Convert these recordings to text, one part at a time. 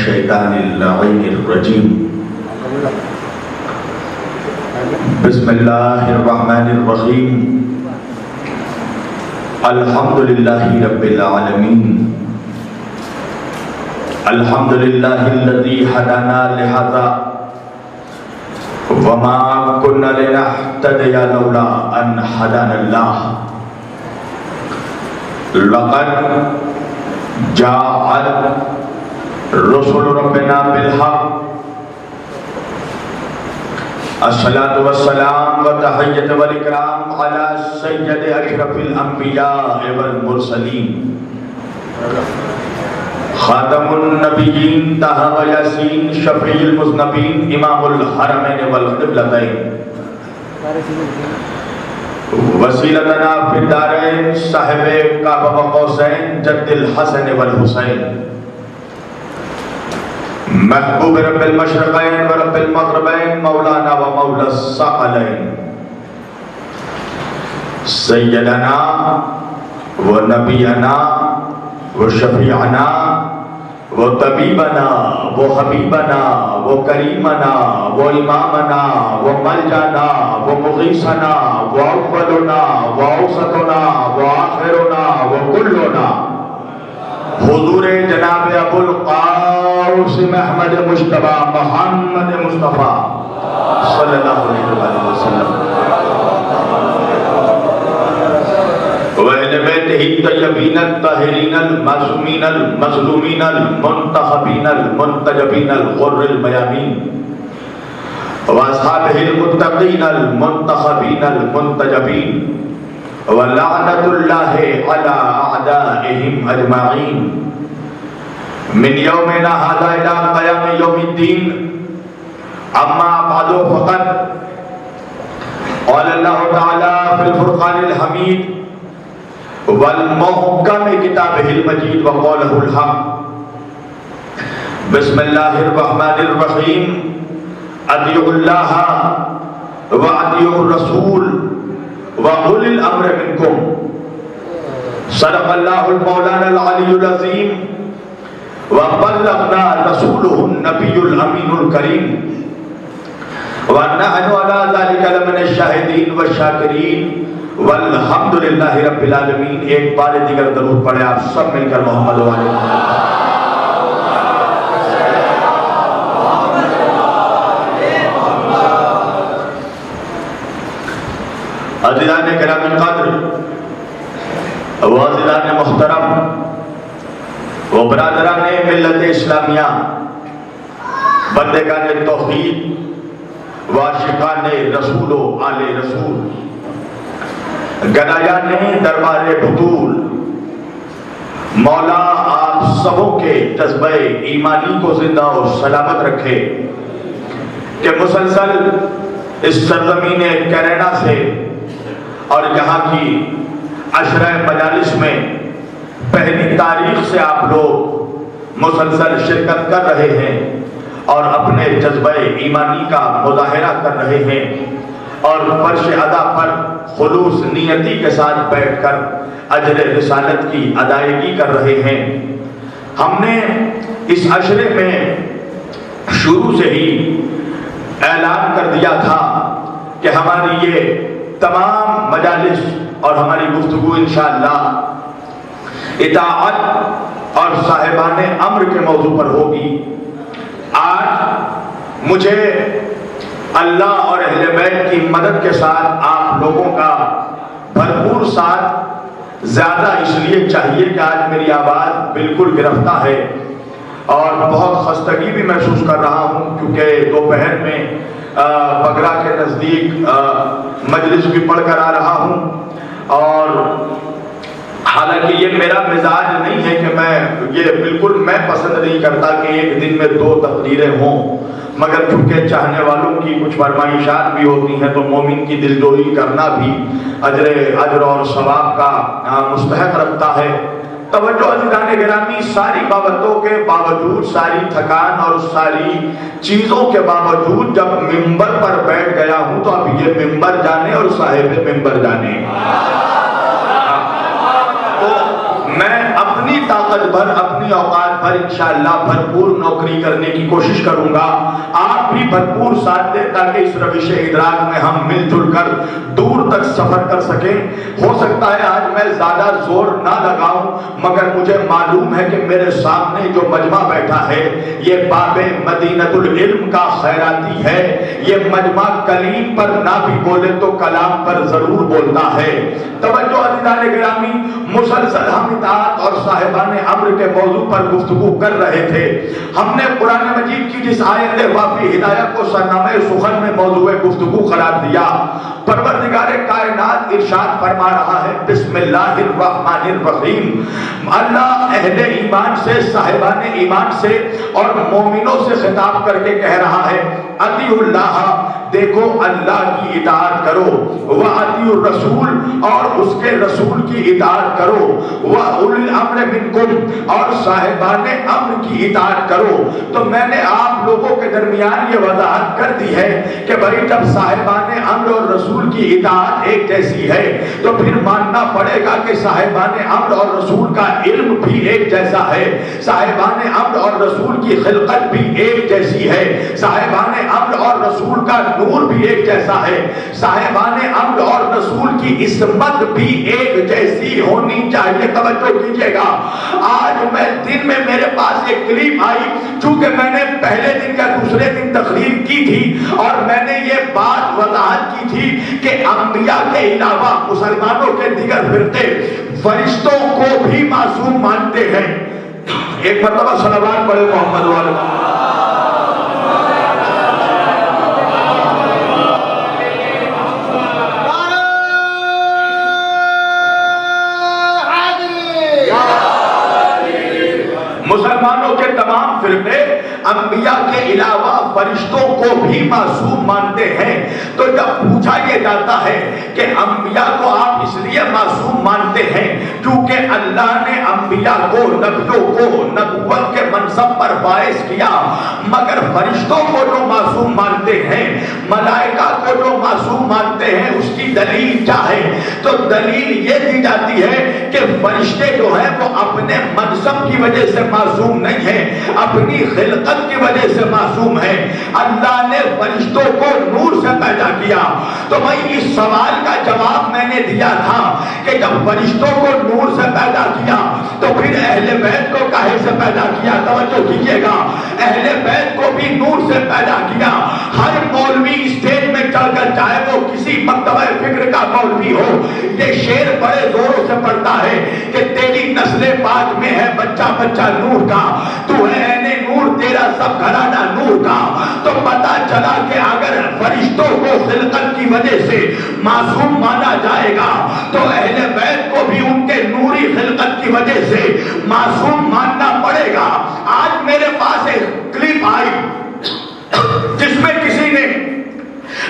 الشیطان اللعین الرجیم بسم اللہ الرحمن الرحیم الحمدللہ رب العالمین الحمدللہ الذی ہدانا لہذا وما كنا لنهتدي لولا ان هدانا الله لقد جاءت رسل ربنا بالحق الصلاة والسلام والتحية والإكرام على سيد أشرف الأنبياء والمرسلين خاتم النبيين طه وياسين شفيع المذنبين إمام الحرمين والقبلتين وسيلتنا في الدارين صاحب قاب وقوسين جد الحسن والحسين محبوب رب المشرقين ورب المغربين مولانا ومولى الثقلين سيدنا ونبينا وشفيعنا وطبيبنا وحبيبنا وكريمنا وإمامنا وملجانا ومغيثنا وأولنا وأوسطنا وآخرنا وكلنا حضور جناب ابو القاسم احمد مجتبی محمد مصطفیٰ صلی اللہ علیہ وسلم وَأَهْلِ بَيْتِهِ الطَّيِّبِينَ الطَّاهِرِينَ الْمَعْصُومِينَ الْمَظْلُومِينَ الْمُنْتَخَبِينَ الْمُنْتَجَبِينَ الْغُرِّ الْمَيَامِينَ وَأَصْحَابِهِ الْمُتَّقِينَ الْمُنْتَخَبِينَ الْمُنْتَجَبِينَ وَلَعْنَةُ اللَّهِ عَلَىٰ أَعْدَائِهِمْ أَجْمَعِينَ مِنْ يَوْمِنَا هَذَا إِلَىٰ قِيَامِ يَوْمِ الدِّينِ أَمَّا بَعْدُ فَقَدْ قال الله تعالى في الفرقان الحميد والمحكم كتابه المجيد وقوله الحق بسم الله الرحمن الرحيم أطيعوا الله وأطيعوا الرسول وأولي الأمر منكم صدق الله المولانا العلي العظيم وبلغنا رسوله النبي الأمين الكريم ونحن على ذلك لمن الشاهدين والشاكرين والحمد للہ رب العالمین. ایک بار دیگر درود پڑھیں آپ سب مل کر محمد والے عزیزان کرام قدر و عزیزان محترم و برادران ملت اسلامیہ بندگان توحید و عاشقان رسول و آل رسول گدایان دربار بطول مولا آپ سبوں کے جذبہ ایمانی کو زندہ اور سلامت رکھے کہ مسلسل اس سرزمین کینیڈا سے اور یہاں کی عشرہ مجالس میں پہلی تاریخ سے آپ لوگ مسلسل شرکت کر رہے ہیں اور اپنے جذبہ ایمانی کا مظاہرہ کر رہے ہیں اور فرش ادا پر خلوص نیتی کے ساتھ بیٹھ کر اجر رسالت کی ادائیگی کر رہے ہیں. ہم نے اس عشرے میں شروع سے ہی اعلان کر دیا تھا کہ ہماری یہ تمام مجالس اور ہماری گفتگو انشاءاللہ اطاعت اور صاحبان امر کے موضوع پر ہوگی. آج مجھے اللہ اور اہل بیت کی مدد کے ساتھ آپ لوگوں کا بھرپور ساتھ زیادہ اس لیے چاہیے کہ آج میری آواز بالکل گرفتہ ہے اور بہت خستگی بھی محسوس کر رہا ہوں کیونکہ دوپہر میں بگرا کے نزدیک مجلس بھی پڑھ کر آ رہا ہوں. اور حالانکہ یہ میرا مزاج نہیں ہے کہ یہ بالکل میں پسند نہیں کرتا کہ ایک دن میں 2 تقریریں ہوں، مگر چونکہ چاہنے والوں کی کچھ فرمائشات بھی ہوتی ہیں تو مومن کی دلجوئی کرنا بھی اجر اور ثواب کا مستحق رکھتا ہے. توجہ عزیزان گرامی، ساری بابتوں کے باوجود، ساری تھکان اور ساری چیزوں کے باوجود جب ممبر پر بیٹھ گیا ہوں تو اب یہ ممبر جانے اور صاحب ممبر جانے. میں اپنی طاقت طاقت بھر اپنی اوقات بھر انشاءاللہ بھرپور نوکری کرنے کی کوشش کروں گا. آپ بھی بھرپور ساتھ دیں تاکہ اس روش ادراک میں ہم مل جل کر دور تک سفر کر سکیں. ہو سکتا ہے آج میں زیادہ زور نہ لگاؤں مگر مجھے معلوم ہے کہ میرے سامنے جو مجمع بیٹھا ہے یہ باب مدینۃ العلم کا خیراتی ہے. یہ مجمع کلیم پر نہ بھی بولے تو کلام پر ضرور بولتا ہے. توجہ عزیزان گرامی، مسلسل ہم اطاعت اور صاحبان امر کے موضوع پر گفتگو کر رہے تھے. ہم نے قرآن مجید کی جس آیت وافی ہدایت کو سرنامہ سخن میں موضوع گفتگو قرار دیا، پروردگار کائنات ارشاد فرما رہا ہے بسم اللہ الرحمن الرحیم. اللہ اہل ایمان سے، صاحبان ایمان سے اور مومنوں سے خطاب کر کے کہہ رہا ہے اطیعوا اللہ، دیکھو اللہ کی اطاعت کرو، وَأَطِیعُوا الرَّسُولَ اور اس کے رسول کی اطاعت کرو، وَأُولِي الْأَمْرِ مِنْکُمْ اور صاحبان امر کی اطاعت کرو. تو میں نے آپ لوگوں کے درمیان یہ وضاحت کر دی ہے کہ بھائی جب صاحبان امر اور رسول کی اطاعت ایک جیسی ہے تو پھر ماننا پڑے گا کہ صاحبان امر اور رسول کا علم بھی ایک جیسا ہے، صاحبان امر اور رسول کی خلقت بھی ایک جیسی ہے، صاحبان امر اور رسول کا نور بھی ایک جیسا ہے، صاحبان امر اور رسول کی عصمت بھی ایک جیسی ہونی چاہیے. توجہ کیجئے گا، آج میں دن میں میرے پاس ایک کلپ آئی، چونکہ میں نے پہلے دن کا دوسرے دن تقریر کی تھی اور میں نے یہ بات وضاحت کی تھی کہ انبیاء کے علاوہ مسلمانوں کے دیگر فرقے فرشتوں کو بھی معصوم مانتے ہیں. ایک مرتبہ صلوات پڑھے محمد والے. مسلمانوں کے تمام فرقے انبیاء کے علاوہ فرشتوں کو بھی معصوم مانتے ہیں. تو جب پوچھا یہ جاتا ہے کہ انبیاء کو آپ اس لیے معصوم مانتے ہیں کیونکہ اللہ نے انبیاء کو، نبیوں کو نبوت کے منصب پر فائز کیا، مگر فرشتوں کو جو معصوم مانتے ہیں، ملائکہ کو جو معصوم مانتے ہیں، اس کی دلیل کیا ہے؟ تو دلیل یہ دی جاتی ہے کہ فرشتے جو ہیں وہ اپنے منصب کی وجہ سے معصوم نہیں ہیں، اپنی خلقت کی وجہ سے معصوم ہیں. اللہ نے فرشتوں کو نور سے پیدا کیا. تو بھائی اس سوال کا جواب میں نے دیا تھا کہ جب فرشتوں کو نور سے پیدا کیا تو پھر اہل بیت کو کاہے سے پیدا کیا؟ توجہ کیجئے گا، اہل بیت کو بھی نور سے پیدا کیا. ہر مولوی اسٹیج میں چڑھ کر، چاہے وہ کسی مکتبہ فکر کا مولوی ہو، یہ شعر بڑے زوروں سے پڑھتا ہے کہ تیری نسل پاک میں ہے بچہ بچہ نور کا، تو ہے اے نور تیرا سب گھرانہ نور کا. تو پتا چلا کہ اگر فرشتوں کو خلقت کی وجہ سے معصوم مانا جائے گا تو اہل بیت کو بھی ان کے نوری خلقت کی وجہ سے معصوم ماننا پڑے گا. آج میرے پاس ایک کلپ آئی جس میں کسی نے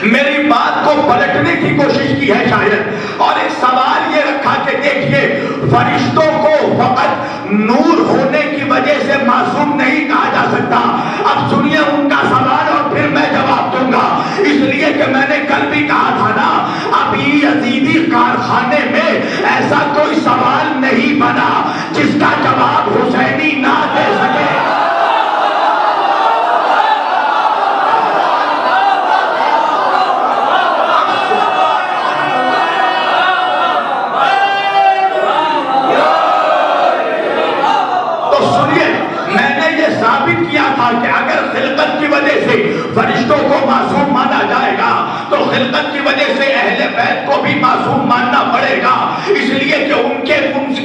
میری بات کو پلٹنے کی کوشش کی ہے شاید، اور ایک سوال یہ رکھا کہ دیکھیے فرشتوں کو فقط نور ہونے کی وجہ سے معصوم نہیں کہا جا سکتا. اب سنیے ان کا سوال اور پھر میں جواب دوں گا، اس لیے کہ میں نے کل بھی کہا تھا نا، ابھی یزیدی کارخانے میں ایسا کوئی سوال نہیں بنا جس کا جواب حسینی نہ دے سکے. کہ اگر خلقت کی وجہ سے فرشتوں کو معصوم مانا جائے گا تو خلقت کی وجہ سے اہل بیت کو بھی معصوم ماننا پڑے گا، اس لیے کہ ان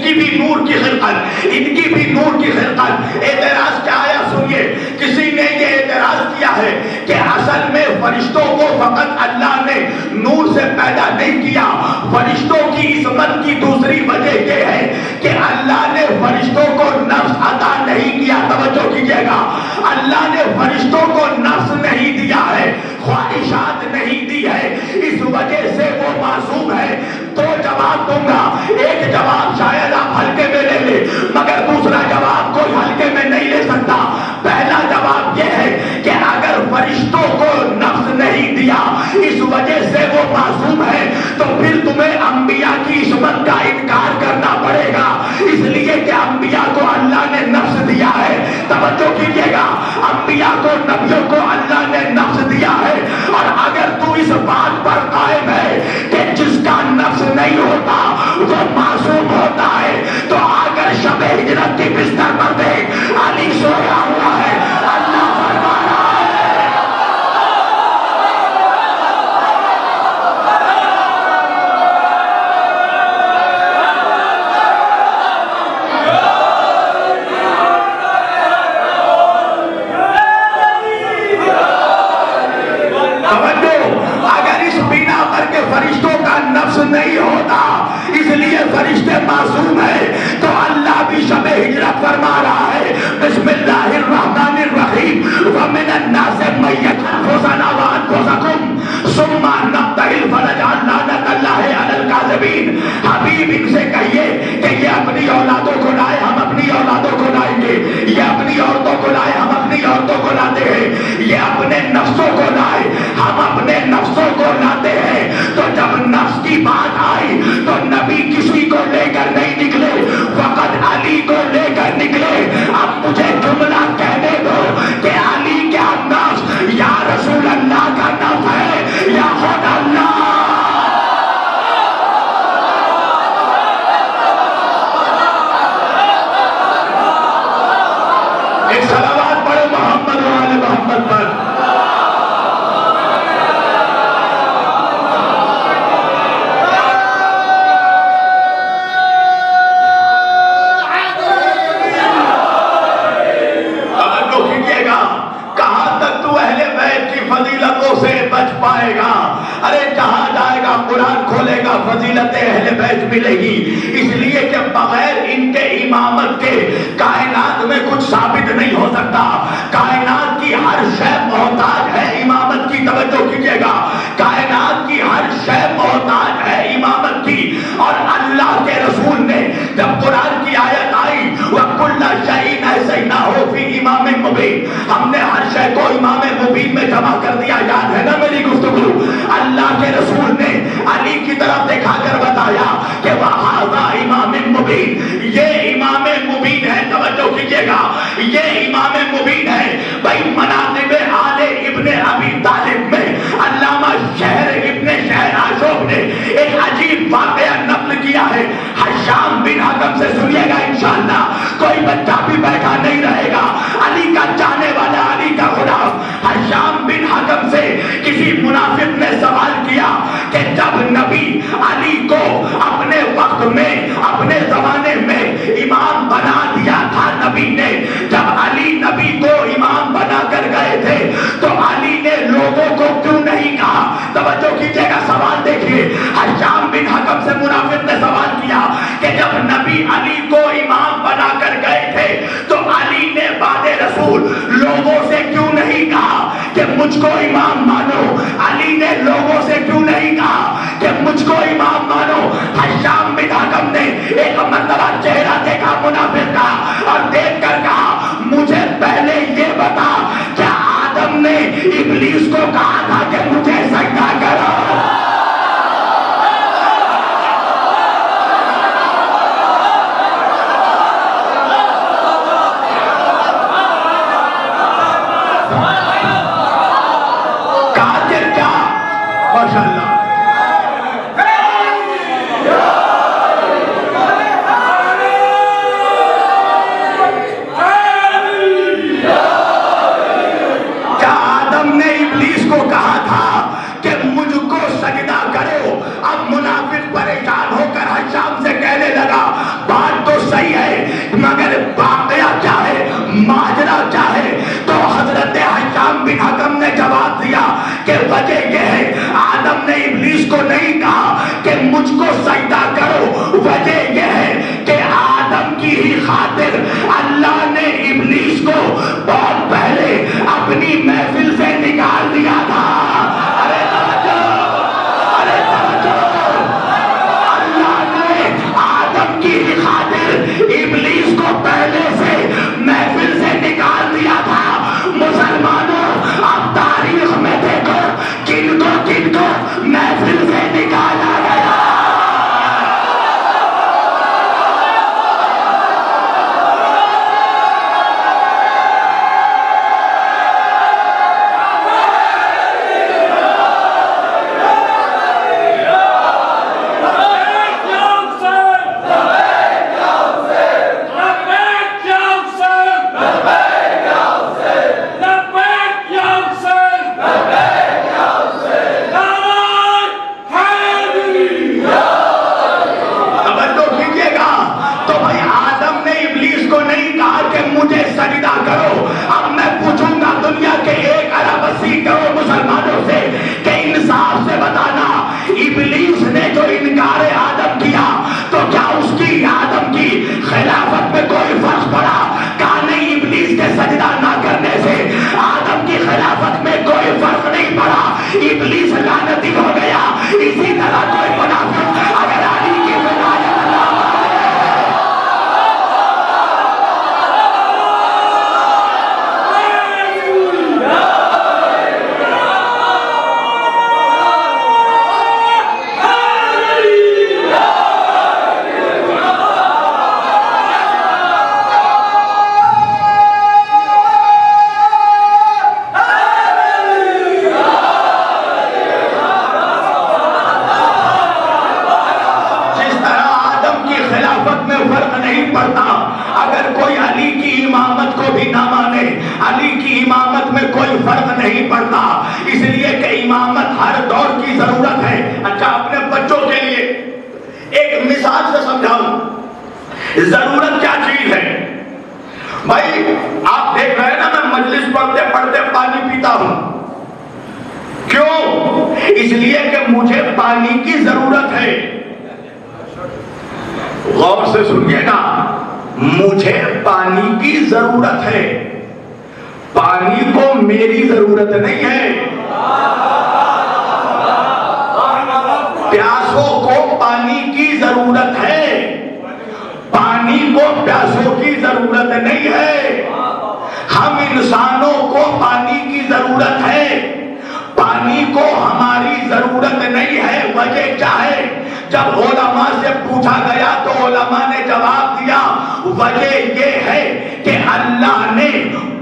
کی بھی نور کی خلقت، ان کی بھی نور کی خلقت. اعتراض کیا آیا سنیے، کسی نے یہ اعتراض کیا ہے کہ اصل میں فرشتوں کو فقط اللہ نے نور سے پیدا نہیں کیا، فرشتوں کی عصمت کی دوسری وجہ یہ ہے کہ اللہ نے فرشتوں کو نفس عطا نہیں کیا. توجہ کیجئے گا، اللہ نے فرشتوں کو نفس نہیں دیا ہے، خواہشات نہیں دی ہے، اس وجہ سے وہ معصوم ہے. دو جواب دوں گا، ایک جواب شاید آپ ہلکے میں لے لیں مگر دوسرا جواب کوئی ہلکے میں نہیں لے سکتا. پہلا جواب یہ ہے کہ اگر فرشتوں کو نفس نہیں دیا اس وجہ سے وہ معصوم ہے تو پھر تمہیں انبیاء کی عصمت کا انکار کرنا پڑے گا. کیجیے گا انبیاء کو نبیوں کو اللہ نے نفس دیا ہے، اور اگر تو اس بات پر قائم ہے کہ جس کا نفس نہیں ہوتا وہ معصوم ہوتا ہے، تو آ کر شب ہجرت کی بستر پر دیکھ علی سویا ہوا ہے، اللہ فرما رہا ہے فرشتوں کا نفس نہیں ہوتا اس لیے فرشتے معصوم ہیں، تو اللہ بھی شب ہجرت فرما رہا ہے بسم اللہ الرحمن الرحیم ومن الناس من يتخذنا وانفسكم ثم نبتهل فنجعل لعنة الله على الكاذبين۔ حبیب ان سے کہیے کہ یہ اپنی اولادوں کو لائے، ہم اپنی اولادوں کو لائیں گے، یہ اپنی عورتوں کو لائے، ہم اپنی عورتوں کو لاتے ہیں، یہ اپنے نفسوں کو لائے، ہم اپنے نفسوں کو لاتے ہیں۔ تو جب نفس کی بات آئی تو نبی کسی کو لے کر نہیں نکلے، فقط علی کو لے کر نکلے۔ اب مجھے جملہ کہنے دو کہ علی کیا نفس یا رسول اللہ کا نفس ہے یا خود اللہ؟ ایک صلوات پڑھو محمد و آل محمد پر۔ بچ پائے گا، ارے جہاں جائے گا قرآن کھولے گا فضیلت اہل بیت ملے گی، اس لیے کہ بغیر ان کے امامت کے کائنات میں کچھ ثابت نہیں ہو سکتا۔ کائنات کی ہر شے محتاج ہے امامت کی، توجہ کیجیے گا، کائنات کی ہر شے محتاج ہے امامت کی، اور اللہ کے رسول نے جب قرآن کی آیت آئی وَكُلَّ شَيْءٍ أَحْصَيْنَاهُ فِي إِمَامٍ مُبِينٍ، ہم نے ہر شے کو امام مبین میں جمع کر دیا، یاد ہے نا میری گفتگو؟ اللہ کے رسول نے علی کی طرف دکھا کر بتایا کہ وَهَذَا إِمَامٌ مُبِينٌ، یہ امام مبین ہے، توجہ کیجیے گا، یہ امام مبین ہے۔ بھائی مناقب آل ابن ابی طالب میں علامہ شہر ابن شہر عاشوق نے ایک عجیب واقعہ نقل کیا ہے، حشام بن حکم سے سنیے گا انشاءاللہ، کوئی بچہ بھی بیٹھا نہیں رہے گا، علی کا چاہنے والا، علی کا غلام حشام بن حکم سے کسی منافق نے سوال کیا کہ جب نبی علی کو اپنے وقت میں اپنے زمانے میں امام بنا دیا تھا نبی نے، جب علی نبی کو امام بنا کر گئے تھے تو علی نے لوگوں کو کیوں نہیں کہا؟ توجہ کیجیے گا، سوال دیکھیے، حشام بن حکم سے منافق نے سوال کیا کہ جب نبی علی کو امام بنا کر گئے تھے تو علی نے بعد رسول لوگوں سے کیوں نہیں کہا کہ مجھ کو امام مانو؟ علی نے لوگوں سے کیوں نہیں کہا کہ مجھ کو امام مانو؟ حشام بن حکم نے ایک مرتبہ چہرہ دیکھا منافق کا اور دیکھ کر کہا مجھے پہلے یہ بتا کیا آدم نے ابلیس کو کہا تھا کہ مجھے سجدہ کرو؟ ماشاءاللہ کیا آدم نے ابلیس کو کہا تھا کہ مجھ کو سجدہ کرو؟ اب منافق پریشان ہو کر حشام سے کہنے لگا بات تو صحیح ہے مگر واقعہ کیا ہے، ماجرا کیا ہے؟ تو حضرت حشام بن حکم نے جواب دیا کہ وجہ یہ ہے آدم نے ابلیس کو نہیں کہا کہ مجھ کو سجدہ کرو، وجہ یہ ہے کہ آدم کی ہی خاطر اللہ نے ابلیس کو بہت پہلے اپنی محفل سے نکال دیا تھا۔ ارے توجہ، ارے توجہ، اللہ نے آدم کی ہی خاطر ابلیس کو پہلے سے محفل سے نکال دیا تھا۔ مسلمانوں اب تاریخ میں دیکھو کن کو محفل سے نکالا گیا۔ کوئی فرق نہیں پڑتا، اس لیے کہ امامت ہر دور کی ضرورت ہے۔ اچھا، اپنے بچوں کے لیے ایک مثال سے سمجھاؤں، ضرورت کیا چیز ہے؟ بھائی آپ دیکھ رہے ہیں نا، میں مجلس پڑھتے پڑھتے پانی پیتا ہوں، کیوں؟ اس لیے کہ مجھے پانی کی ضرورت ہے۔ غور سے سنیے گا، مجھے پانی کی ضرورت ہے، پانی کو میری ضرورت نہیں ہے۔ پیاسوں کو پانی کی ضرورت ہے، پانی کو پیاسوں کی ضرورت نہیں ہے۔ ہم انسانوں کو پانی کی ضرورت ہے، پانی کو ہماری ضرورت نہیں ہے۔ وجہ کیا ہے؟ جب علماء سے پوچھا گیا تو علماء نے جواب دیا، وجہ یہ ہے کہ اللہ نے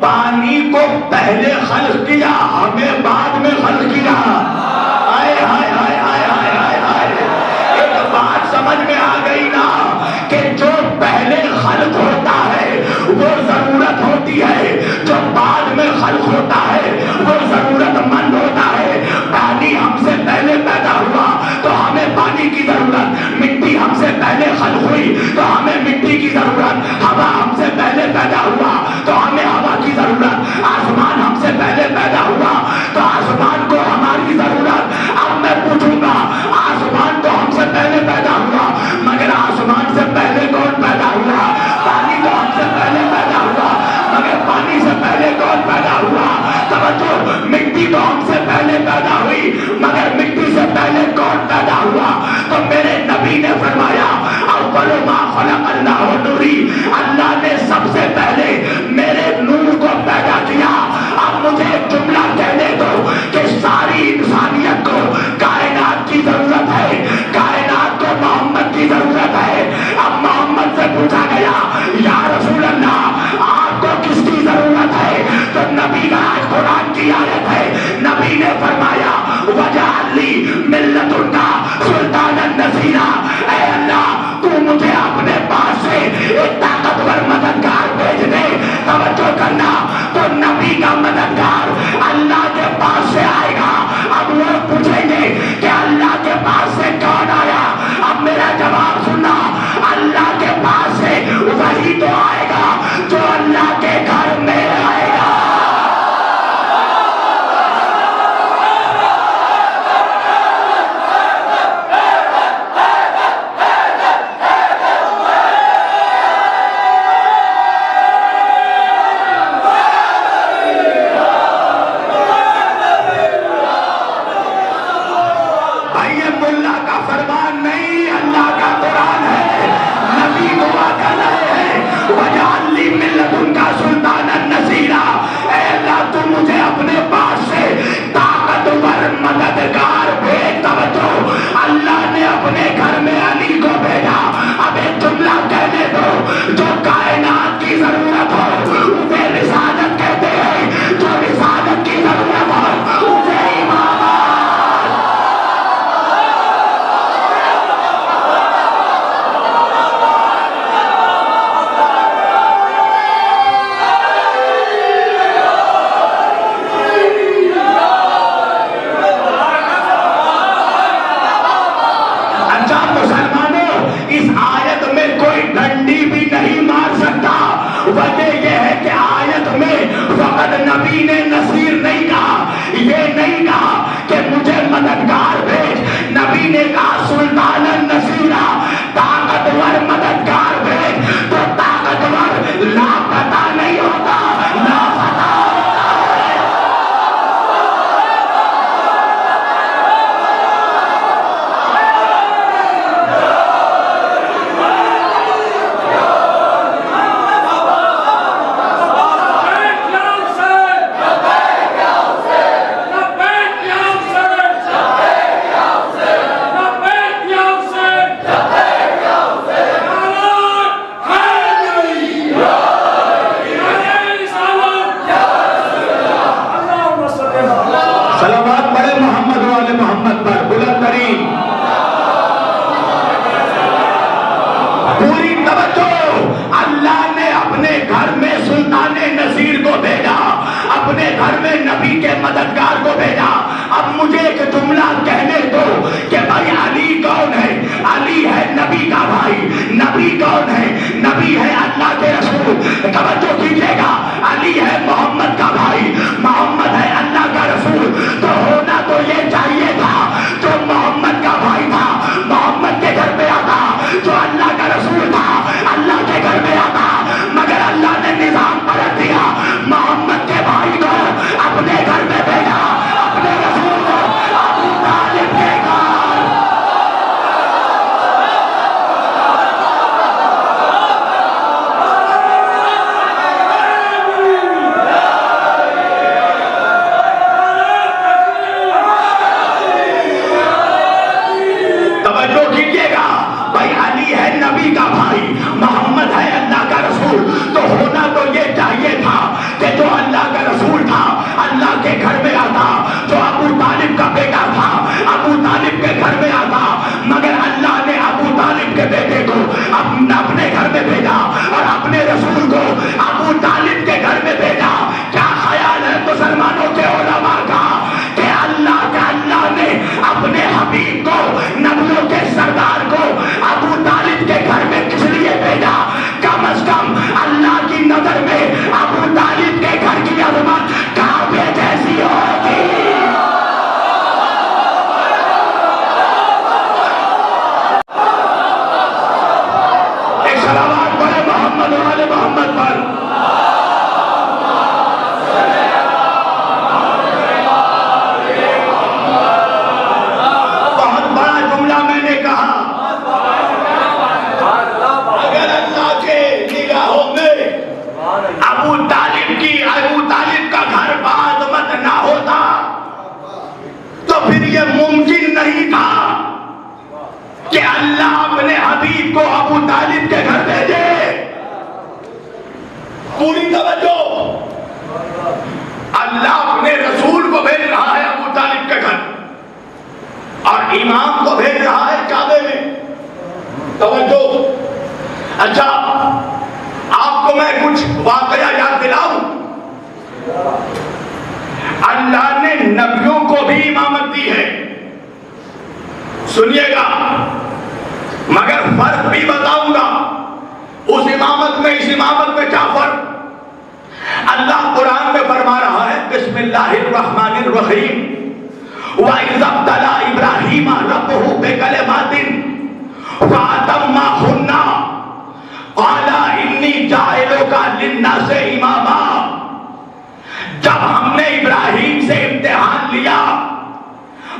پانی کو پہلے خلق کیا، ہمیں بعد میں خلق کیا۔ آئے ہائے ہائے ہائے ہائے ہائے ہائے، ایک بات سمجھ میں آ گئی نا کہ جو پہلے خلق ہوتا ہے وہ ضرورت ہوتی ہے، جو بعد میں خلق ہوتا ہے وہ ضرورت مند ہوتا ہے۔ پانی ہم سے پہلے پیدا ہوا تو ہمیں پانی کی ضرورت، مٹی ہم سے پہلے خلق ہوئی تو ہمیں مٹی کی ضرورت، ہوا ہم سے پہلے پیدا ہوا تو ہمیں ہوا کی ضرورت، آسمان ہم سے پہلے پیدا ہوا تو آسمان کو ہماری ضرورت۔ اب میں پوچھوں گا، آسمان تو ہم سے پہلے پیدا ہوا مگر آسمان سے پہلے کون پیدا ہوا؟ پانی تو ہم سے پہلے پیدا ہوا مگر پانی سے پہلے کون پیدا ہوا؟ توجہ، مٹی تو ہم سے پہلے پیدا ہوئی مگر مٹی سے پہلے کون پیدا ہوا؟ تو میرے نبی نے فرمایا، اول ما خلق اللہ نوری، اللہ نے سب سے پہلے میرے نور کو پیدا کیا۔ اب مجھے ایک جملہ کہنے دو کہ ساری انسانیت کو کائنات کی ضرورت ہے، کائنات کو محمد کی ضرورت ہے۔ اب محمد سے پوچھا گیا، یا رسول اللہ آپ کو کس کی ضرورت ہے؟ تو نبی کا آج قرآن کی آیت ہے، نبی نے فرمایا وجعل لی من لدنک سلطانا نصیرا، اے اللہ تو مجھے اپنے پاس سے ایک طاقتور مددگار بھیج دے۔ توجہ کرنا، تو نبی کا مددگار اللہ کے پاس سے آئے گا۔ اب وہ پوچھیں گے کہ اللہ کے پاس سے کون آیا؟ اب میرا جواب سننا، اللہ کے پاس سے وہی تو آئے گا جو اللہ کے گھر میں آئے گا۔ مددگار کو بھیجا. اب مجھے ایک جملہ کہنے دو کہ بھائی علی کون ہے؟ علی ہے نبی کا بھائی. نبی کون ہے؟ نبی ہے اللہ کے رسول. توجہ کیجیے گا, علی ہے محمد کا بھائی, محمد ہے اللہ کا رسول. تو ہونا تو یہ چاہیے تھا جو محمد کا بھائی تھا محمد کے گھر پہ آتا, جو اللہ کا رسول تھا اللہ کے گھر پہ آتا. مگر اللہ نے نظام پلٹ دیا, محمد کے بھائی کو اپنے گھر میں بھیجا, اپنے رسول کو ابو طالب کے گھر. توجہ کیجیے گا, بھائی علی ہے نبی کا بھائی, محمد ہے اللہ کا رسول. تو ہونا تو یہ چاہیے تھا کہ جو اللہ کا رسول تھا اللہ کے گھر میں آتا, جو ابو طالب کا بیٹا تھا ابو طالب کے گھر میں آتا. مگر اللہ نے ابو طالب کے بیٹے کو اپنے گھر میں بھیجا اور اپنے رسول کو ابو طالب کے گھر میں بھیجا. کیا خیال ہے مسلمانوں کے علماء کا کہ اللہ نے اپنے حبیب کو, نبیوں کے سردار کو ابو طالب کے گھر میں کس لیے بھیجا؟ کم از کم اللہ کی نظر میں ابو طالب کے گھر کی عظمت کعبے جیسی ہوگی. ایک صلوات پڑھے محمد والے محمد پر. بہت بڑا جملہ میں نے کہا, اگر اللہ کے نگاہوں میں ابو طالب کا گھر بعظمت نہ ہوتا تو پھر یہ ممکن نہیں تھا کہ اللہ اپنے حبیب کو ابو طالب کے گھر بھیجے. پوری توجہ, اللہ اپنے رسول کو بھیج رہا ہے ابو طالب کے گھر اور امام کو بھیج رہا ہے کعبے میں. توجہ. اچھا, آپ کو میں کچھ واقعہ یاد دلاؤں. اللہ نے نبیوں کو بھی امامت دی ہے, سنیے گا, مگر فرق بھی بتاؤں گا. اس امامت میں اس امامت میں کیا فرق؟ اللہ قرآن میں فرما رہا ہے بسم اللہ الرحمن الرحیم, وَإِذَا ابْتَلَىٰ إِبْرَاهِيمَ رَبُّهُ بِكَلِمَاتٍ فَأَتَمَّهُنَّ قَالَ إِنِّي جَاعِلُكَ لِلنَّاسِ إِمَامًا. جب ہم نے ابراہیم سے امتحان لیا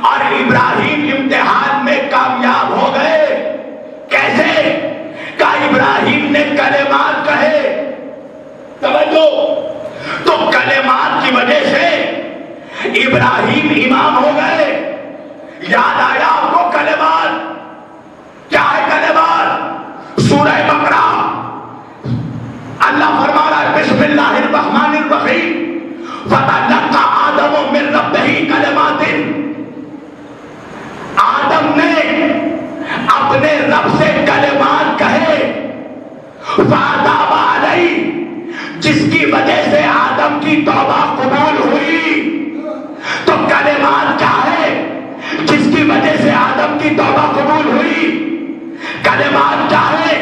اور ابراہیم امتحان میں کامیاب ہو گئے, کیسے؟ کہ ابراہیم نے کلمات کہے. توجہ, تو کلمات کی وجہ سے ابراہیم امام ہو گئے. یاد آیا آپ کو کلمات؟ کیا ہے کلمات؟ سورہ بقرہ اللہ فرما رہا ہے بسم اللہ الرحمن الرحیم فَتَلَقَّىٰ آدَمُ مِن رَبِّهِ کلمات. آدم نے اپنے رب سے کلمات کہے, فَتَابَ عَلَيْهِ, جس کی وجہ سے آدم کی توبہ قبول ہوئی. تو کلمات کیا ہے جس کی وجہ سے آدم کی توبہ قبول ہوئی؟ کلمات کیا ہے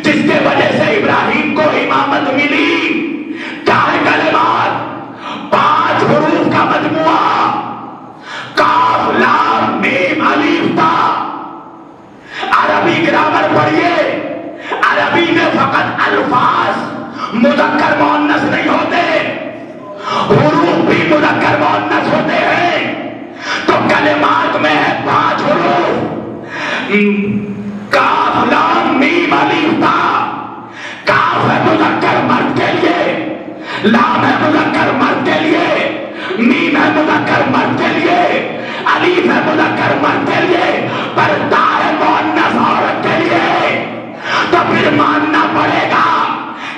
جس کی وجہ سے ابراہیم کو امامت ملی؟ کیا ہے کلمات؟ 5 حروف کا مجموعہ, کاف لام میم الف تا. عربی گرامر پڑھیے, عربی میں فقط الفاظ مذکر مؤنث نہیں ہوتے, حروف بھی مذکر مؤنث ہوتے ہیں. تو کلمات میں ہے 5 حروف, کاف لام میم الف تا. کاف ہے مذکر مرد کے لیے, لام ہے مذکر مرد کے لیے, میم ہے مذکر مرد کے لیے, الف ہے مذکر مرد کے لیے, پر تا ہے مؤنث عورت کے لیے. تو پھر ماننا پڑے گا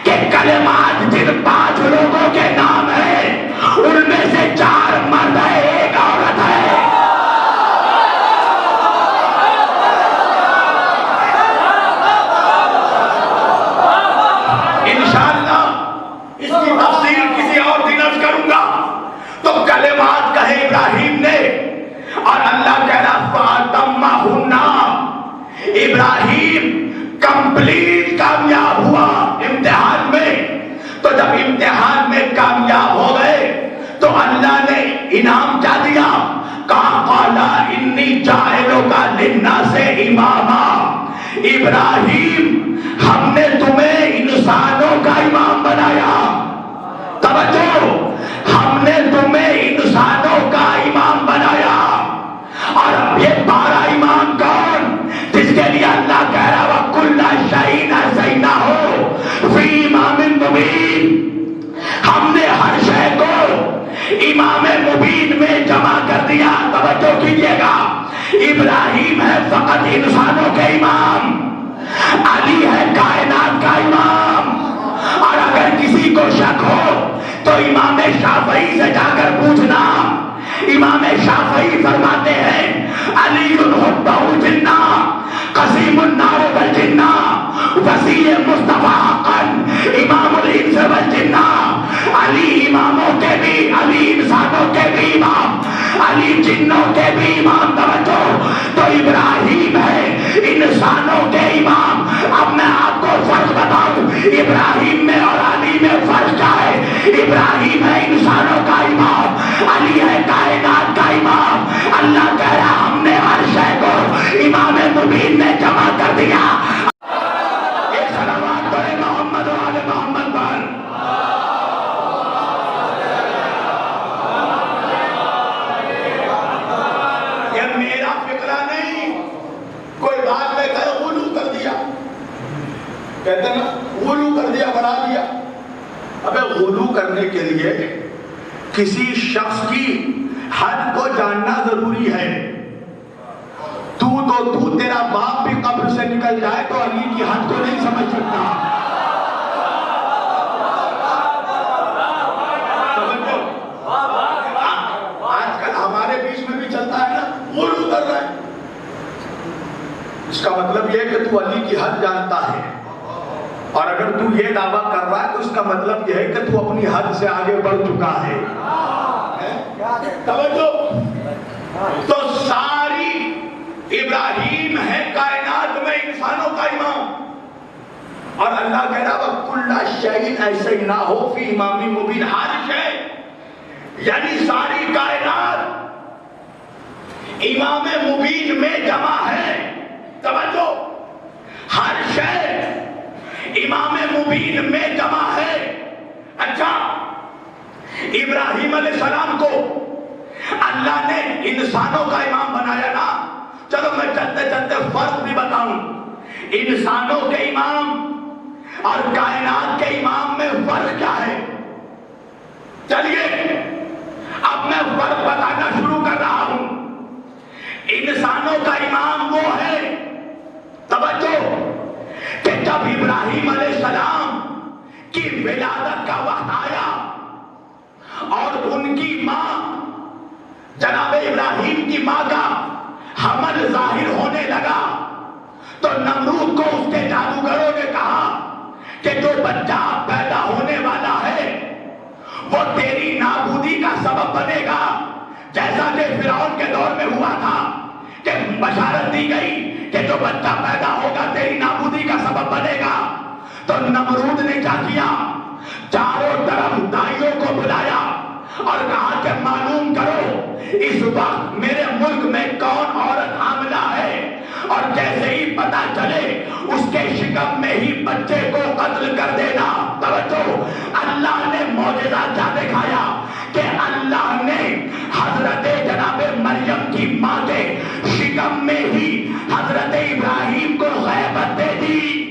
کہ کلمات جن 5 لوگوں کے نام ہیں ان میں سے 4 مرد ہے, 1 عورت ہے. انشاءاللہ اس کی تفصیل کسی اور دن عرض کروں انعام کیا دیا؟ کہا قال انی جاعلک للناس اماما، ابراہیم ہم نے تمہیں انسانوں کا امام بنایا. توجہ، ہم نے تمہیں انسانوں کا امام بنایا. اور اب یہ 12 امام کون؟ جس کے لیے اللہ کہہ رہا وَكُلَّ شَيْءٍ أَحْصَيْنَاهُ فِي إِمَامٍ مُبِينٍ. ہم نے ہر شے کو امام مبین میں جمع کر دیا. توجہ کیجئے گا، ابراہیم ہے فقط انسانوں کے امام، علی ہے کائنات کا امام. اور اگر کسی کو شک ہو تو امام شافعی سے جا کر پوچھنا. امام شافعی فرماتے ہیں علی حبہ جنہ قسیم النار والجنہ وسیع مصطفیٰ حقا امام الانس والجنہ. علی اماموں کے بھی، علی انسانوں کے بھی امام، علی جنوں کے بھی امام. توجہ، تو ابراہیم ہے انسانوں کے امام. اب میں آپ کو فرق بتاؤں ابراہیم میں اور علی میں فرق کیا ہے. ابراہیم ہے انسانوں کا امام، علی ہے کائنات کا امام. اللہ کہہ رہا ہم نے ہر شے کو امام مبین میں جمع کر دیا. ایک صلوات پڑھے محمد و آل محمد پر. یہ میرا فکرہ نہیں، کوئی بات میں کہے غلو کر دیا، کہتے ہیں نا غلو کر دیا، بڑھا دیا. ابے غلو کرنے کے لیے کسی شخص کی حد کو جاننا ضروری ہے. تو تیرا باپ بھی قبر سے نکل جائے تو علی کی حد کو نہیں سمجھ سکتا. آج کل ہمارے بیچ میں بھی چلتا ہے نا غلو کر رہا ہے. اس کا مطلب یہ کہ تو علی کی حد جانتا ہے، اور اگر تو یہ دعویٰ کر رہا ہے تو اس کا مطلب یہ ہے کہ تو اپنی حد سے آگے بڑھ چکا ہے. توجہ، تو ساری ابراہیم ہے کائنات میں انسانوں کا امام. اور اللہ کہہ رہا وَكُلَّ شَيْءٍ أَحْصَيْنَاهُ فِي إِمَامٍ مُبِينٍ. ہر شے یعنی ساری کائنات امام مبین میں جمع ہے. توجہ، ہر شے امام مبین میں جمع ہے. اچھا، ابراہیم علیہ السلام کو اللہ نے انسانوں کا امام بنایا نا. چلو میں چلتے چلتے فرق بھی بتاؤں. انسانوں کے امام اور کائنات کے امام میں فرق کیا ہے. چلیے اب میں فرق بتانا شروع کر رہا ہوں. انسانوں کا امام وہ ہے، توجہ، کہ جب ابراہیم علیہ السلام کی ولادت کا وقت آیا اور ان کی ماں جناب ابراہیم کی ماں کا حمل ظاہر ہونے لگا تو نمرود کو اس کے جادوگروں نے کہا کہ جو بچہ پیدا ہونے والا ہے وہ تیری نابودی کا سبب بنے گا، جیسا کہ فرعون کے دور میں ہوا تھا کہ بشارت دی گئی کہ جو بچہ پیدا ہوگا تیری نابودی کا سبب بنے گا. تو نمرود نے کیا کیا؟ چاروں طرف دائیوں کو بلایا اور کہا کہ معلوم کرو اس وقت میرے ملک میں کون عورت حاملہ ہے، اور جیسے ہی پتا چلے اس کے شکم میں ہی بچے کو قتل کر دینا. توجہ، اللہ نے معجزہ کیا دکھایا کہ اللہ نے حضرت جناب مریم کی ماں کے شکم میں ہی حضرت ابراہیم کو غیبت دے دی.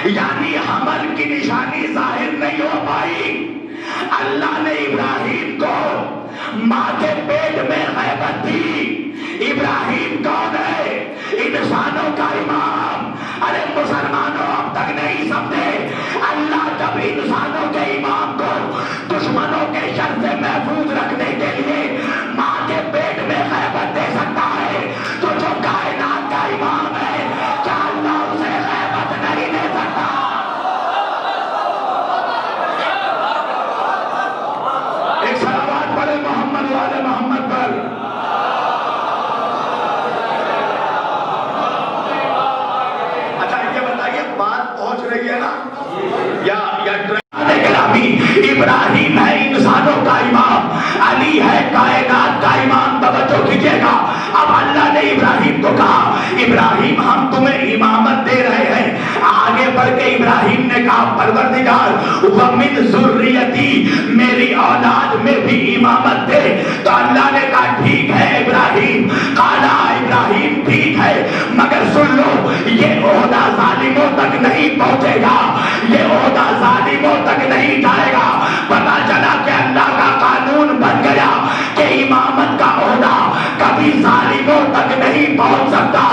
یعنی حمل کی نشانی ظاہر نہیں ہو پائی. اللہ نے ابراہیم کو ماں کے پیٹ میں غیبت دی. ابراہیم کون ہے؟ انسانوں کا امام. ارے مسلمانوں اب تک نہیں سمجھے. اللہ جب انسانوں کے امام کو دشمنوں کے شر سے محفوظ رکھنے کے لیے ماں کے پیٹ میں غیبت دے سکتا ہے تو جو کائنات کا امام ہے کیا اللہ اسے غیبت نہیں دے سکتا؟ ایک امامت دے تو اللہ نے کہا ٹھیک ہے ابراہیم، قالا ابراہیم ٹھیک ہے، مگر سن لو یہ عہدہ ظالموں تک نہیں پہنچے گا، یہ عہدہ ظالموں تک نہیں جائے گا۔ پتا چلا کہ اللہ کا قانون بن گیا کہ امامت کا عہدہ کبھی ظالموں تک نہیں پہنچ سکتا۔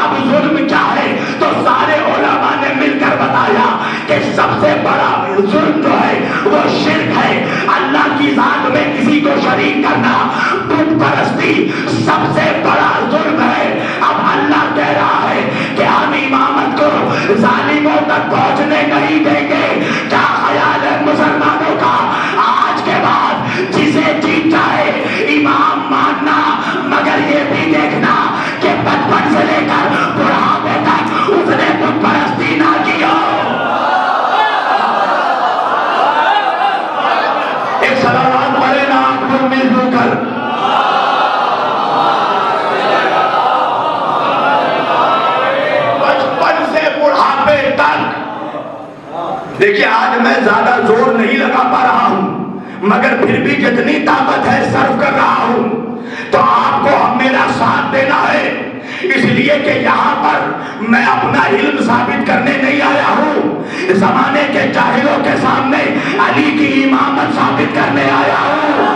اب ظلم کیا ہے تو سارے علماء نے مل کر بتایا کہ سب سے بڑا ظلم جو ہے وہ شرک ہے، اللہ کی ذات میں کسی کو شریک کرنا، بت پرستی سب سے بڑا ظلم ہے۔ اب اللہ کہہ رہا ہے کہ ہم امامت کو ظالموں تک پہنچنے نہیں دیں گے۔ کیا خیال ہے مسلمانوں کا؟ آج کے بعد جسے جی چاہے امام ماننا، مگر یہ بھی دیکھنا کہ بچپن سے لے کر بڑھاپے تک اس نے بت پرستی نہ کی ہو۔ ایک صلوات پڑھے نا آپ لوگ مل جل کر۔ بچپن سے بڑھاپے تک، دیکھیے آج میں زیادہ زور نہیں لگا پا رہا ہوں، مگر پھر بھی جتنی طاقت ہے صرف کر رہا ہوں۔ تو آپ کو میرا ساتھ دینا ہے، اس لیے کہ یہاں پر میں اپنا علم ثابت کرنے نہیں آیا ہوں، زمانے کے جاہلوں کے سامنے علی کی امامت ثابت کرنے آیا ہوں۔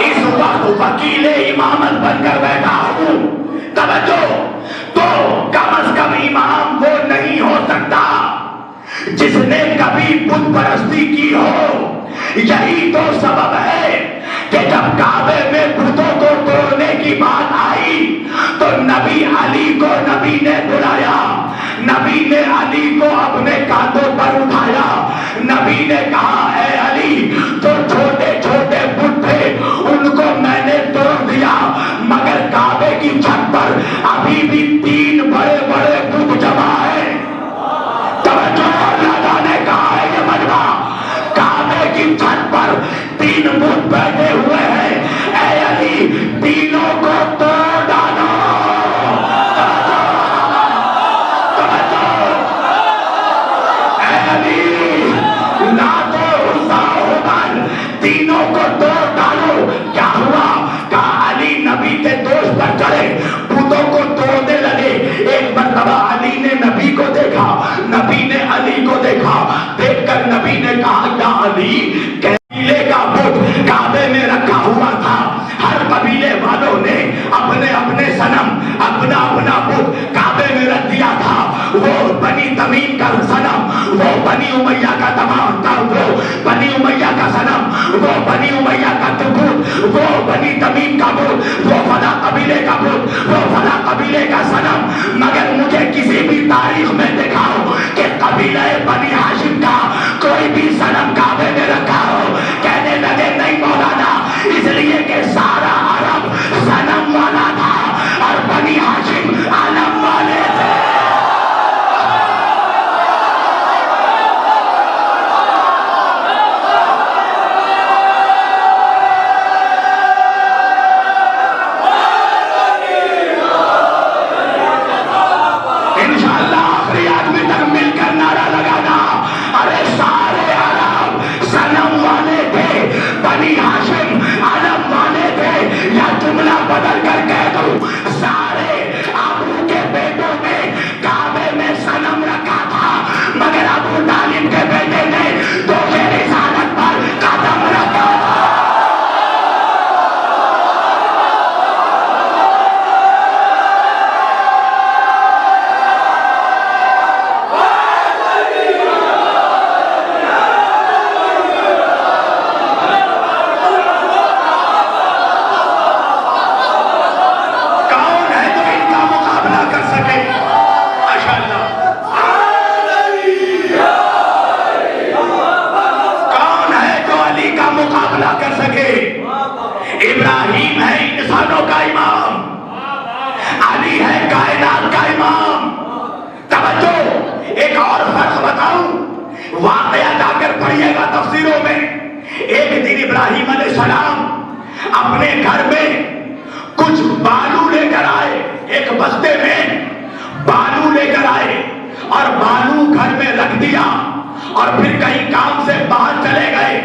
اس وقت وکیل امامت بن کر بیٹھا ہوں۔ توجہ، تو کم از کم امام وہ نہیں ہو سکتا جس نے کبھی بت پرستی کی ہو۔ یہی تو سبب ہے کہ جب کعبے میں بتوں کو توڑنے کی بات آئی تو نبی علی کو نبی نے بلایا، نبی نے علی کو اپنے کاندھوں پر اٹھایا، نبی نے کہا اے علی جو چھوٹے چھوٹے بت تھے ان کو میں نے توڑ دیا، مگر کعبے کی چھت پر ابھی بھی 3 بڑے بڑے بت جمع ہیں۔ توجہ، اللہ نے کہا ہے یہ مجمع کعبے کی چھت پر 3 بت بیٹھے ہوئے ہیں، اے علی تینوں کو توڑ ڈالو۔ اے علی لات و عزا ہبل تینوں کو توڑ ڈالو۔ کیا ہوا؟ کہا علی نبی کے دوست پر چڑھے، بتوں کو توڑنے لگے۔ ایک مرتبہ علی نے نبی کو دیکھا، نبی نے علی کو دیکھا، دیکھ کر نبی نے کہا یا علی قبیلے کا بت کعبے میں رکھا ہوا تھا، ہر قبیلے والوں نے اپنے اپنے صنم، اپنا اپنا بت کعبے میں رکھ دیا تھا۔ وہ بنی تمیم کا صنم، وہ بنی امیہ کا تمام تھا، وہ بنی امیہ کا صنم، وہ بنی امیہ کا بت، وہ بنی تمیم کا بت، وہ فلاں قبیلے کا بت، وہ فلاں قبیلے کا صنم۔ مگر مجھے کسی بھی تاریخ میں دکھاؤ کہ قبیلہ بنی ہاشم کا کوئی بھی صنم کعبے میں رکھا ہو۔ کہنے لگے نہیں مولانا، اس لیے کہ سارا عرب صنم والا تھا اور بنی ہاشم علم والے تھے۔ انشاءاللہ آخری آدمی تک مل کر نعرہ لگانا، ارے سارے عرب صنم والے تھے، بنی ہاشم علم والے تھے، یا جملہ بدل کر کہہ دوں سارے ابو کے بیٹوں نے کعبے میں صنم رکھا تھا، مگر ابو طالب کے بیٹے نے دوش رسالت پر قدم رکھا تھا۔ ابراہیم ہے انسانوں کا امام، علی ہے کائنات کا امام۔ توجہ، ایک اور فرق بتاؤں، واقعہ جا کر پڑھیے گا تفسیروں میں۔ ایک دن ابراہیم علیہ السلام اپنے گھر میں کچھ بالو لے کر آئے، ایک بستے میں بالو لے کر آئے اور بالو گھر میں رکھ دیا اور پھر کہیں کام سے باہر چلے گئے۔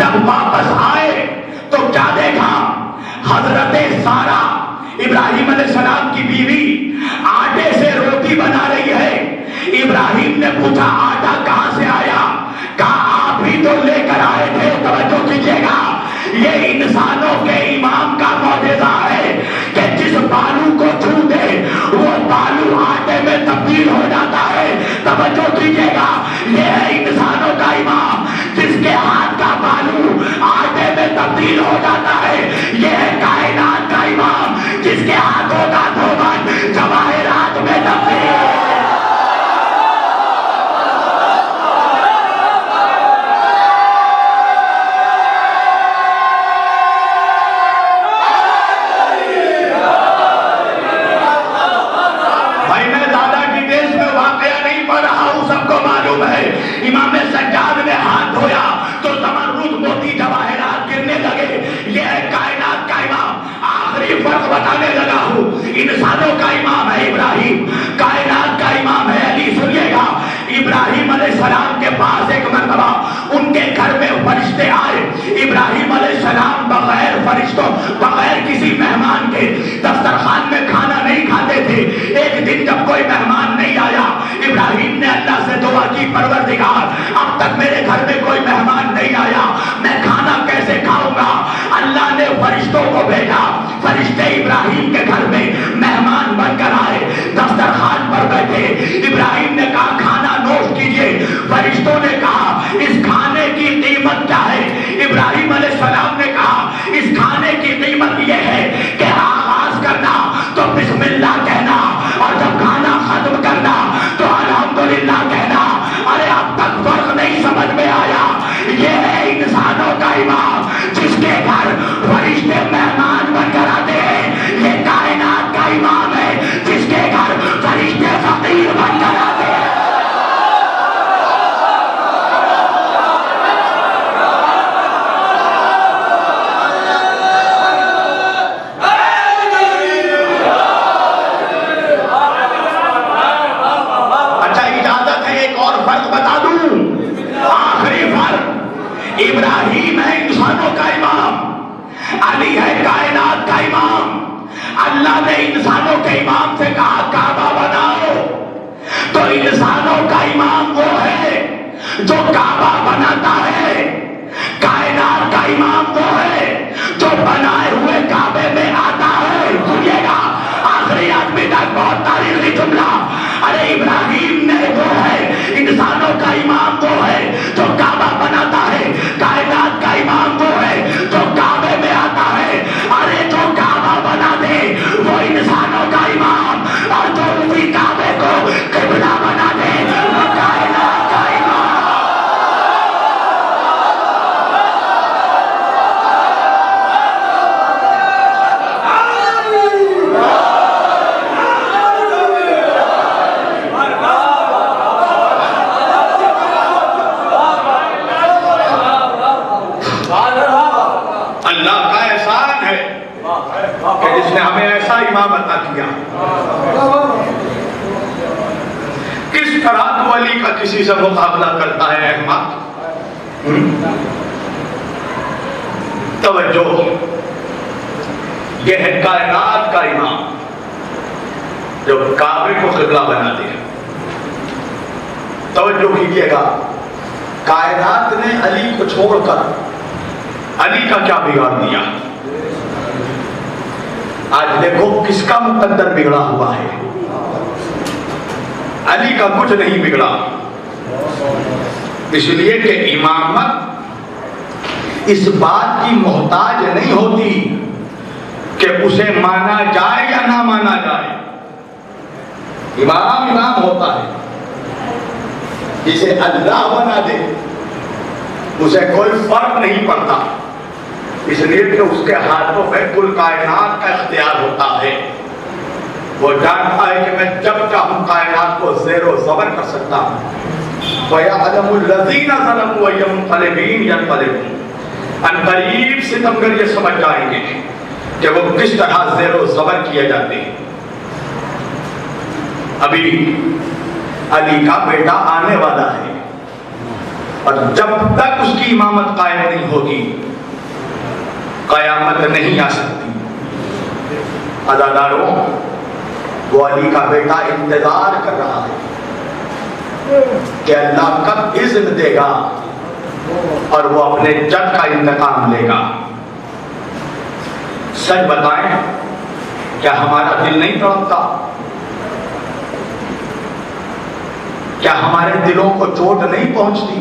جب واپس آئے تو کیا دیکھا؟ حضرت سارہ ابراہیم علیہ السلام کی بیوی آٹے سے روٹی بنا رہی ہے۔ ابراہیم نے پوچھا آٹا کہاں سے آیا؟ کہا آپ ہی تو لے کر آئے تھے۔ توجہ کیجیے گا، یہ انسانوں کے امام کا معجزہ ہے کہ جس بالو کو چھو دے وہ بالو آٹے میں تبدیل ہو جاتا ہے۔ توجہ کیجیے گا، یہ ہے انسانوں کا امام جس کے ہاتھ کا بالو آٹے میں تبدیل ہو جاتا ہے۔ یہ ہے کائنات کا امام جس کے ہاتھوں کا دھوبن جواہرات میں تبدیل ہے۔ امام سجاد نے ہاتھ دھویا تو زمرد موتی جواہرات گرنے لگے۔ یہ ہے کائنات کا امام۔ آخری فرق بتانے لگا ہوں، انسانوں کا امام ہے ابراہیم، کائنات کا امام ہے علی۔ سنیے گا، ابراہیم علیہ السلام کے پاس ایک مرتبہ ان کے گھر میں فرشتے آئے۔ ابراہیم علیہ السلام بغیر فرشتوں، بغیر کسی مہمان کے دسترخوان میں کھانا نہیں کھاتے تھے۔ ایک دن جب کوئی مہمان نہیں آیا، ابراہیم نے اللہ سے دعا کی، پروردگار اب تک میرے گھر میں کوئی مہمان نہیں آیا، میں کھانا کیسے کھاؤں گا؟ اللہ نے فرشتوں کو بھیجا، فرشتے ابراہیم کے گھر میں مہمان بن کر آئے، دسترخوان پر بیٹھے۔ ابراہیم نے کہا کھانا نوش کیجئے۔ فرشتوں نے کہا اس کھانے کی قیمت کیا ہے؟ ابراہیم علیہ السلام نے کہا اس کھانے کی قیمت یہ ہے کہ آغاز کرنا تو بسم اللہ کہنا، اور جب کھانا ختم کرنا تو الحمدللہ کہنا۔ ارے اب تک فرق نہیں سمجھ میں آیا؟ یہ ہے انسانوں کا امام جس کے گھر فرشتے مہمان بن کر آتے ہیں۔ یہ کائنات کا امام ہے جس کے گھر فرشتے فقیر بن کر آتے ہیں۔ ابراہیم ہے انسانوں کا امام، علی ہے کائنات کا امام۔ اللہ نے انسانوں کے امام سے کہا کعبہ بناؤ، تو انسانوں کا امام وہ ہے جو کعبہ بناتا ہے، کائنات کا امام وہ ہے جو بنائے ہوئے کعبے میں آتا ہے۔ سنیے گا، آخری آدمی تک بہت تاریخی جملہ، ارے ابراہیم نے وہ ہے، انسانوں کا امام وہ ہے جو کعبہ بناتا ہے، کائنات کا امام وہ ہے جو کعبے میں آتا ہے۔ ارے جو کعبہ بنا دے وہ انسانوں کا امام، اور جو اسی کعبے کو قبلہ بنا دے وہ کائنات کا امام۔ اللہ کا احسان ہے کہ جس نے ہمیں ایسا امام عطا کیا۔ کس طرح تو علی کا کسی سے مقابلہ کرتا ہے احمد؟ توجہ، یہ ہے کائنات کا امام جو کعبے کو قبلہ بنا دے۔ توجہ کیجیے گا، کائنات نے علی کو چھوڑ کر علی کا کیا بگاڑ دیا؟ آج دیکھو کس کا مقدر بگڑا ہوا ہے، علی کا کچھ نہیں بگڑا، اس لیے کہ امامت اس بات کی محتاج نہیں ہوتی کہ اسے مانا جائے یا نہ مانا جائے۔ امام امام ہوتا ہے، جسے اللہ بنا دے اسے کوئی فرق نہیں پڑتا، اس لیے کہ اس کے ہاتھوں میں کل کائنات کا اختیار ہوتا ہے۔ وہ جانتا ہے کہ میں جب چاہوں کائنات کو زیر و زبر کر سکتا ہوں۔ وَيَعْلَمُ الَّذِينَ ظَلَمُوا أَيَّ مُنقَلِبٍ يَنقَلِبُونَ، ان قریب ستمگر یہ سمجھ جائیں گے کہ وہ کس طرح زیر و زبر کیے جاتے ہیں۔ ابھی علی کا بیٹا آنے والا ہے، اور جب تک اس کی امامت قائم نہیں ہوگی قیامت نہیں آ سکتی۔ عزاداروں، وہ علی کا بیٹا انتظار کر رہا ہے کہ اللہ کب اذن دے گا اور وہ اپنے جد کا انتقام لے گا۔ سچ بتائیں، کیا ہمارا دل نہیں تڑپتا؟ کیا ہمارے دلوں کو چوٹ نہیں پہنچتی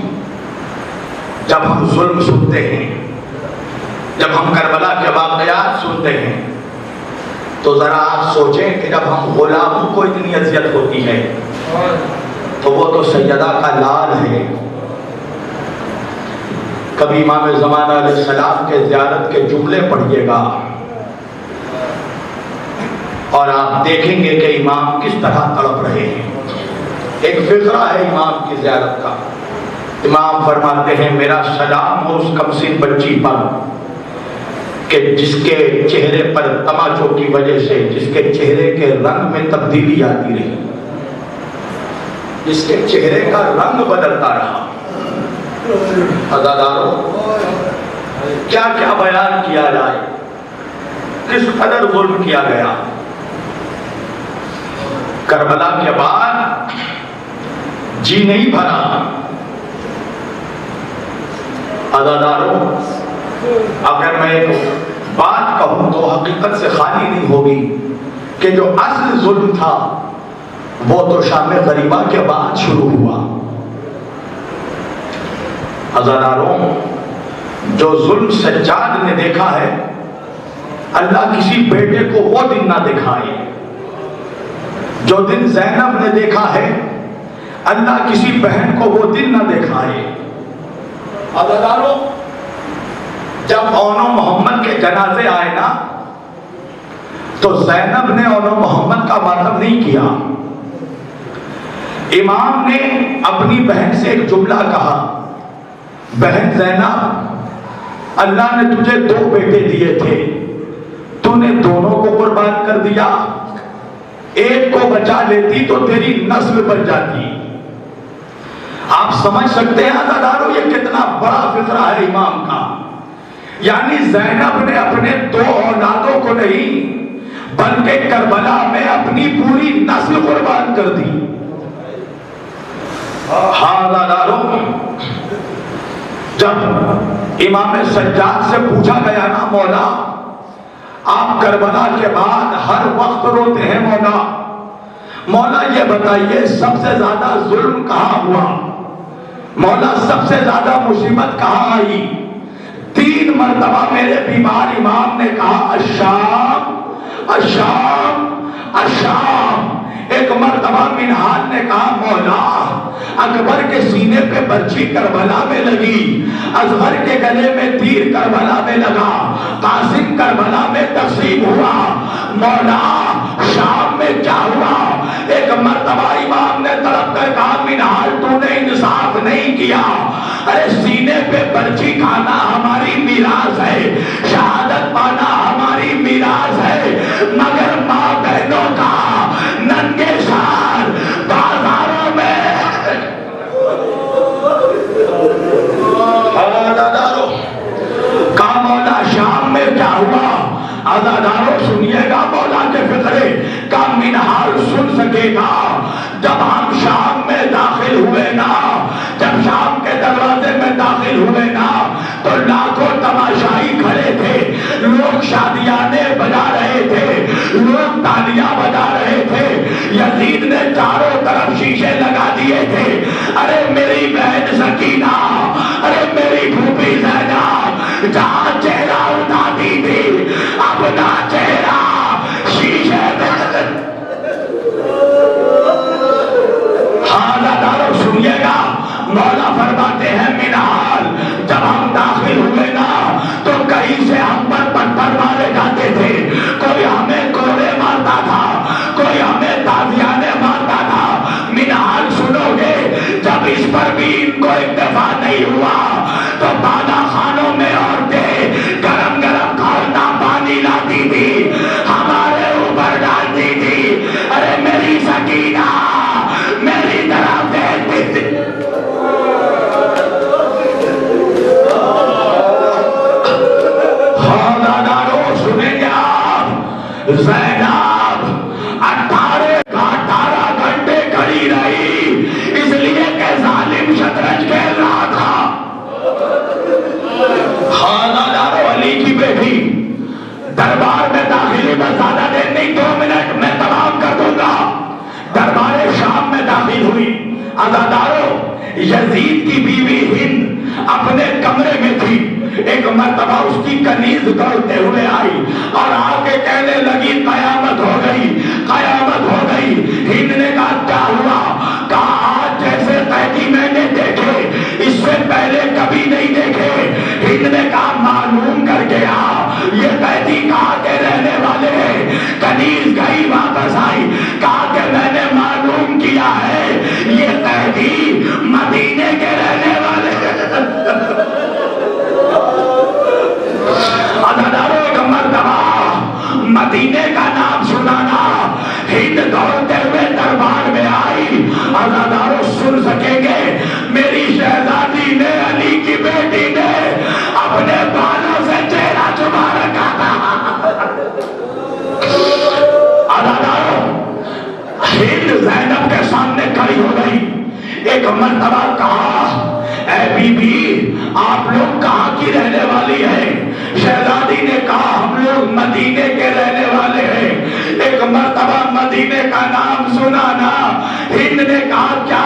جب ہم ظلم سنتے ہیں، جب ہم کربلا کے واقعات سنتے ہیں؟ تو ذرا آپ سوچیں کہ جب ہم غلاموں کو اتنی اذیت ہوتی ہے تو وہ تو سیدہ کا لال ہے۔ کبھی امام زمانہ علیہ السلام کے زیارت کے جملے پڑھیے گا اور آپ دیکھیں گے کہ امام کس طرح تڑپ رہے ہیں۔ ایک فقرہ ہے امام کی زیارت کا۔ امام فرماتے ہیں، میرا سلام ہو اس کمسن بچی پر کہ جس کے چہرے پر تماچوں کی وجہ سے، جس کے چہرے کے رنگ میں تبدیلی آتی رہی، جس کے چہرے کا رنگ بدلتا رہا۔ عزاداروں، کیا کیا بیان کیا جائے، کس قدر ظلم کیا گیا۔ کربلا کے بعد جی نہیں بھرا۔ عزاداروں، اگر میں ایک بات کہوں تو حقیقت سے خالی نہیں ہوگی کہ جو اصل ظلم تھا وہ تو شام غریبہ کے بعد شروع ہوا۔ عزاداروں، جو ظلم سجاد نے دیکھا ہے، اللہ کسی بیٹے کو وہ دن نہ دکھائے۔ جو دن زینب نے دیکھا ہے، اللہ کسی بہن کو وہ دن نہ دکھائے۔ عزاداروں، جب اون و محمد کے جنازے آئے نا تو زینب نے اون و محمد کا ماتم نہیں کیا۔ امام نے اپنی بہن سے ایک جملہ کہا، بہن زینب، اللہ نے تجھے 2 بیٹے دیے تھے، تو نے دونوں کو قربان کر دیا، ایک کو بچا لیتی تو تیری نسل بچ جاتی۔ آپ سمجھ سکتے ہیں عزاداروں، یہ کتنا بڑا فقرہ ہے امام کا۔ یعنی زینب نے اپنے 2 اولادوں کو نہیں بلکہ کربلا میں اپنی پوری نسل قربان کر دی۔ ہاں عزاداروں، جب امام سجاد سے پوچھا گیا نا، مولا آپ کربلا کے بعد ہر وقت روتے ہیں، مولا یہ بتائیے سب سے زیادہ ظلم کہاں ہوا، مولا سب سے زیادہ مصیبت کہاں آئی؟ 3 مرتبہ میرے بیمار امام نے کہا الشام الشام الشام۔ ایک مرتبہ منہال نے کہا مولا اکبر کے سینے پہ برچھی کربلا میں لگی، اصغر کے گلے میں تیر کربلا میں لگا، قاسم کربلا میں تقسیم ہوا، مولا شام میں کیا ہوا؟ ایک مرتبہ امام نے تڑپ کر کہا منہال تو نے انصاف نہیں کیا، ارے سینے پہ برچھی کھانا ہماری میراث ہے، شہادت پانا ہماری میراث ہے، مگر ماں بہنوں کا ننگے سار بازاروں میں کہا مولا شام میں کیا ہوا؟ عزاداروں سنیے گا مولا کے فقرے کا منہال سن سکے گا۔ جب ہم شام میں داخل ہوئے نا، جب شام کے دروازے میں داخل ہوئے نا تو لاکھوں تماشائی کھڑے تھے، لوگ شادیانے بجا رہے تھے، لوگ تالیاں بجا رہے تھے، یزید نے چاروں طرف شیشے لگا دیے تھے۔ ارے میری بہن سکینہ، ارے میری پھوپھی زینب جہاں چہرہ اٹھاتی تھی اپنا چہرہ شیشے میں حالداروں سنیے گا، مولا فرماتے ہیں منہال جب ہم داخل ہوئے نا تو کہیں سے ہم پر پتھر مارے جاتے تھے، کوئی ہمیں کوڑے مارتا تھا، کوئی ہمیں تازیانے مارتا تھا۔ منہال سنو گے، جب اس پر بھی ان کو اکتفا نہیں زینب 18 گھنٹے کھڑی رہی، اس لیے کہ ظالم شطرنج کھیل رہا تھا۔ خانہ دارو علی کی بیٹی دربار میں داخلی میں زیادہ دیر نہیں، 2 منٹ میں تمام کر دوں گا۔ دربار شام میں داخل ہوئی۔ عزادارو، یزید کی بیوی ہند اپنے کمرے میں تھی، ایک مرتبہ اس کی کنیز دوڑتے ہوئے آئی اور آ کے کہنے لگی قیامت ہو گئی، قیامت ہو گئی۔ ہند نے کہا کیا ہوا؟ کہا آج جیسے قیدی میں نے دیکھے اس سے پہلے کبھی نہیں دیکھے۔ ہند نے کہا معلوم کر کے آ یہ قیدی کہاں کے رہنے والے ہیں۔ کنیز گئی واپس آئی، کہا کہ میں نے معلوم کیا ہے یہ قیدی مدینے کے رہنے والے ہیں۔ عزادارو، ایک مرتبہ مدینے کا نام سنانا، ہند دوڑتے ہوئے دربار میں آئی۔ عزادارو سن سکیں گے میری شہزادی نے، علی کی بیٹی نے اپنے بالوں سے چہرہ چھپا رکھا تھا۔ عزادارو، ہند زینب کے سامنے کھڑی ہو گئی۔ ایک مرتبہ کہا اے بی بی آپ لوگ کہاں کی رہنے والی ہیں؟ شہزادی نے کہا ہم لوگ مدینے کے رہنے والے ہیں۔ ایک مرتبہ مدینے کا نام سنا نا، ہند نے کہا کیا